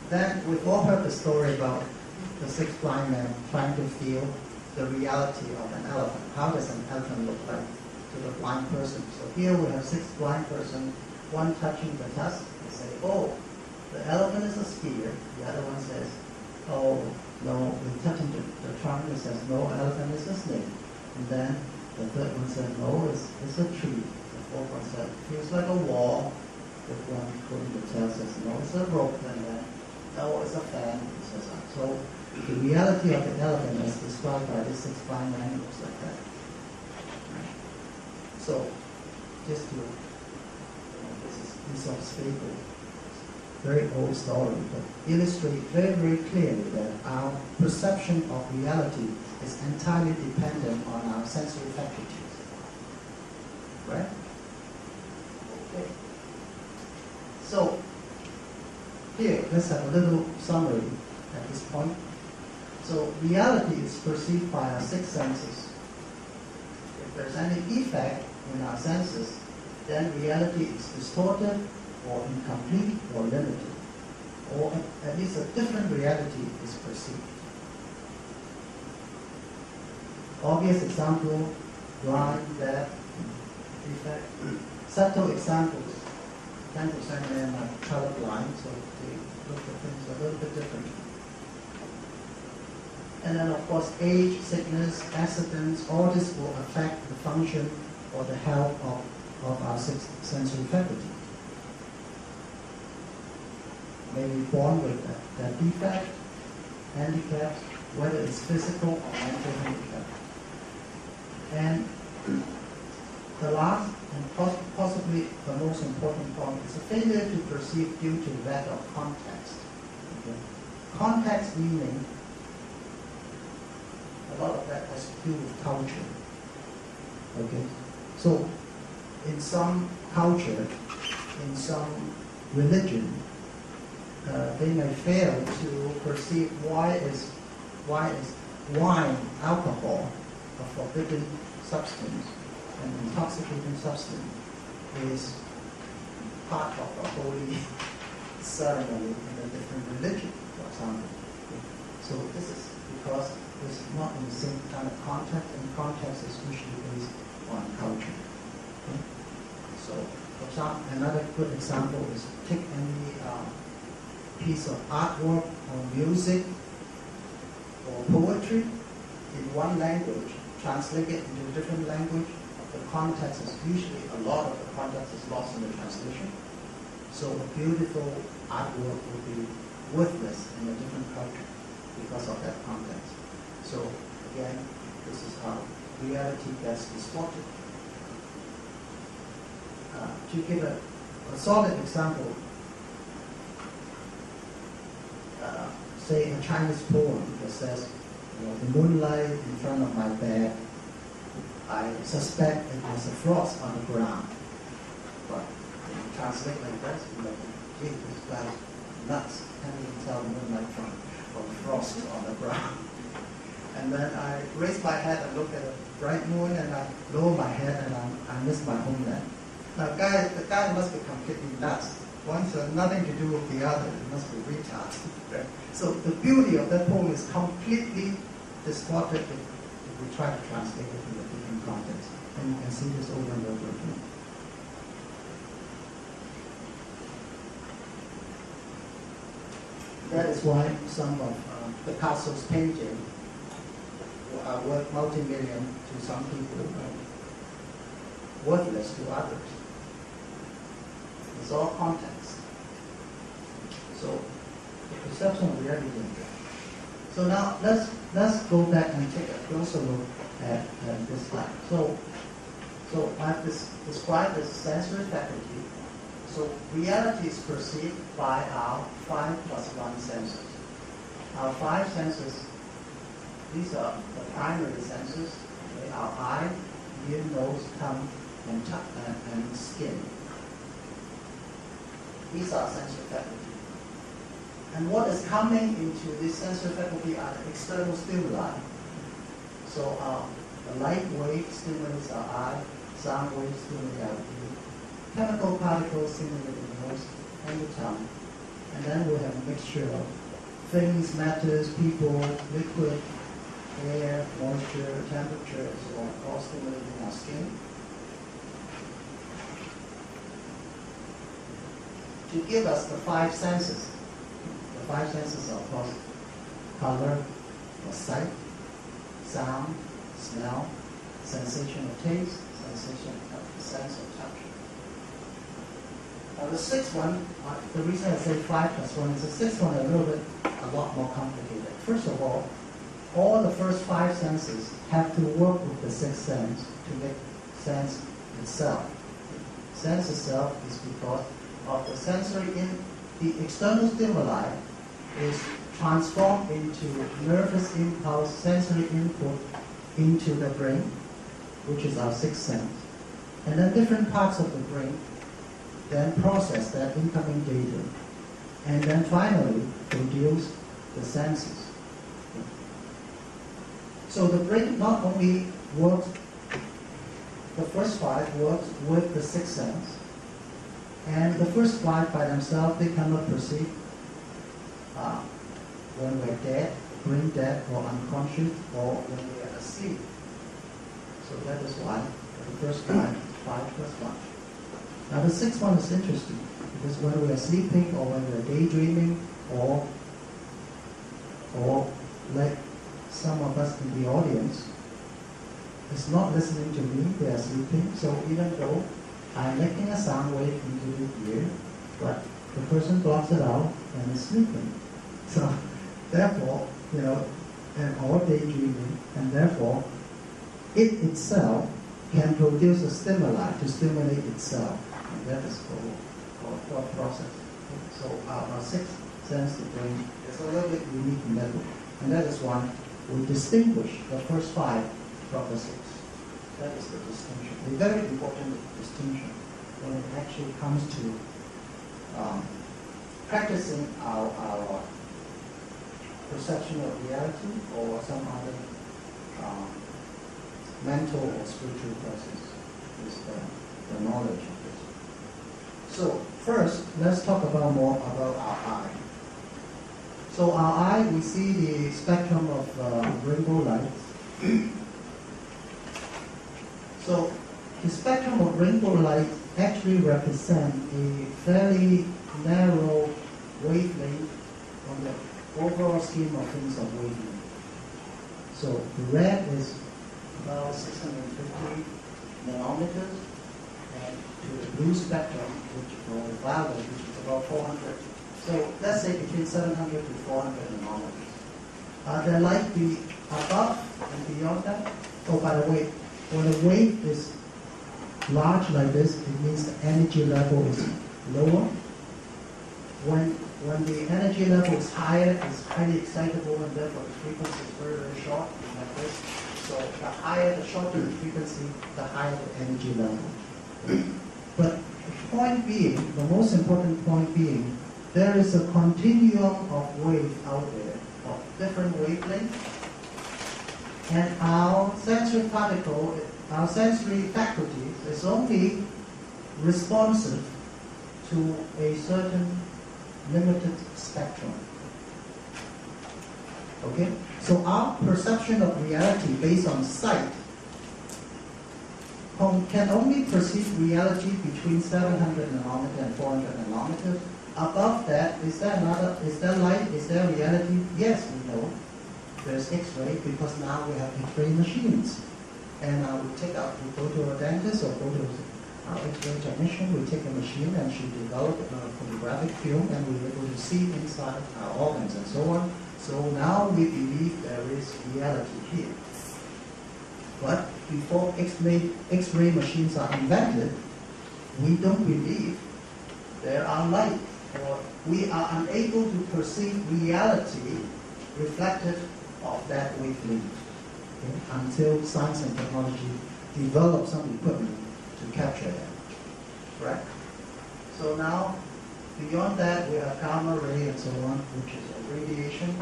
Then we've all heard the story about the six blind men trying to feel the reality of an elephant. How does an elephant look like to the blind person? So here we have six blind person, one touching the tusk. They say, oh, the elephant is a sphere. The other one says, oh, no, we're touching the trunk. It says, no, elephant is a snake. And then the third one said, no, it's a tree. The fourth one said, feels like a wall. The one holding the tail says, no, it's a rope. And then, no, it's a fan. So the reality of the elephant as described by this six blind men looks like that. Right? So, just to, this is of fable, very old story, but illustrate very, very clearly that our perception of reality is entirely dependent on our sensory faculties. Right? Okay. So, here, let's have a little summary at this point. So, reality is perceived by our six senses. If there's any effect in our senses, then reality is distorted or incomplete or limited, or at least a different reality is perceived. Obvious example, blind, deaf, defect. Subtle examples, 10% of them are colorblind, so they look at things a little bit differently. And then of course age, sickness, accidents, all this will affect the function or the health of our six sensory faculty. Maybe born with that defect, handicap, whether it's physical or mental handicap. And the last and possibly the most important point is a failure to perceive due to lack of context. Okay? Context meaning a lot of that has to do with culture. Okay? So in some culture, in some religion, they may fail to perceive why is wine, alcohol, a forbidden substance, an intoxicating substance, is part of a holy ceremony in a different religion, for example. So this is because it's not in the same kind of context, and context is usually based on culture. Okay? So, for example, another good example is take any piece of artwork or music or poetry in one language, translate it into a different language. The context is usually, a lot of the context is lost in the translation. So a beautiful artwork will be worthless in a different culture because of that context. So again, this is how reality gets distorted. To give a solid example, say a Chinese poem that says, the moonlight in front of my bed, I suspect it was a frost on the ground. But when you translate like that, you're like, gee, this guy's nuts. Can't even tell the moonlight from frost on the ground. And then I raise my head and look at a bright moon, and I lower my head and I miss my homeland. Now, the guy must be completely nuts. One has nothing to do with the other. It must be retarded. So the beauty of that poem is completely distorted if we try to translate it in a different context. And you can see this over and over again. That is why some of Picasso's painting are worth multi-million to some people, worthless to others. It's all context. So the perception of reality. So now let's go back and take a closer look at this slide. So I've described the sensory faculty. So reality is perceived by our 5+1 senses. Our 5 senses, these are the primary senses. Okay? Our eye, ear, nose, tongue, and skin. These are sensory faculty. And what is coming into this sensory faculty are the external stimuli. So the light wave stimulates our eye, sound wave stimulates our ear, chemical particles stimulate the nose, and single time. And then we have a mixture of things, matters, people, liquid, air, moisture, temperature, and so on, all stimulating our skin. To give us the five senses. The five senses are, of course, color, or sight, sound, smell, sensation of taste, sensation of touch, sense of touch. Now the sixth one, the reason I say 5 plus 1 is the sixth one a lot more complicated. First of all the first 5 senses have to work with the sixth sense to make sense itself. Sense itself is because of the sensory the external stimuli is transformed into nervous impulse, sensory input into the brain, which is our sixth sense. And then different parts of the brain then process that incoming data, and then finally produce the senses. So the brain not only works, the first 5 works with the sixth sense, and the first 5 by themselves, they cannot perceive when we're dead, brain dead, or unconscious, or when we are asleep. So that is why the first 5 plus 1. Now the sixth one is interesting, because when we are sleeping, or when we are daydreaming, or like some of us in the audience is not listening to me, they are sleeping. So even though I'm making a sound wave into the ear, but the person blocks it out and is sleeping. So therefore, and all daydreaming, and therefore it itself can produce a stimuli to stimulate itself. And that is called thought process. So our sixth sense, the brain, is a little bit unique in that way. And that is why we distinguish the first 5 from the 6. That is the distinction. A very important distinction when it actually comes to practicing our perception of reality or some other mental or spiritual process is the knowledge of this. So first, let's talk more about our eye. So our eye, we see the spectrum of rainbow light. So the spectrum of rainbow light actually represents a fairly narrow wavelength on the overall scheme of things of wavelength. So the red is about 650 nanometers, and to the blue spectrum, or violet, which is about 400. So let's say between 700 to 400 nanometers. The light be above and beyond that? Oh, by the way, when a wave is large like this, it means the energy level is lower. When the energy level is higher, it's highly excitable, and therefore the frequency is very, very short, like this. So the shorter the frequency, the higher the energy level. But the point being, the most important point being, there is a continuum of waves out there, of different wavelengths, and our sensory particle, our sensory faculties is only responsive to a certain limited spectrum. Okay? So our perception of reality based on sight can only perceive reality between 700 nanometers and 400 nanometers. Above that, is there light? Is there reality? Yes, we know. There's X-ray because now we have X-ray machines. And we go to a dentist or go to our X-ray technician, we take a machine and she developed a photographic film and we're able to see inside our organs and so on. So now we believe there is reality here. But before X-ray machines are invented, we don't believe there are light, or we are unable to perceive reality reflected of that wavelength, okay, until science and technology develop some equipment to capture that. Right? So now, beyond that, we have gamma ray and so on, which is a radiation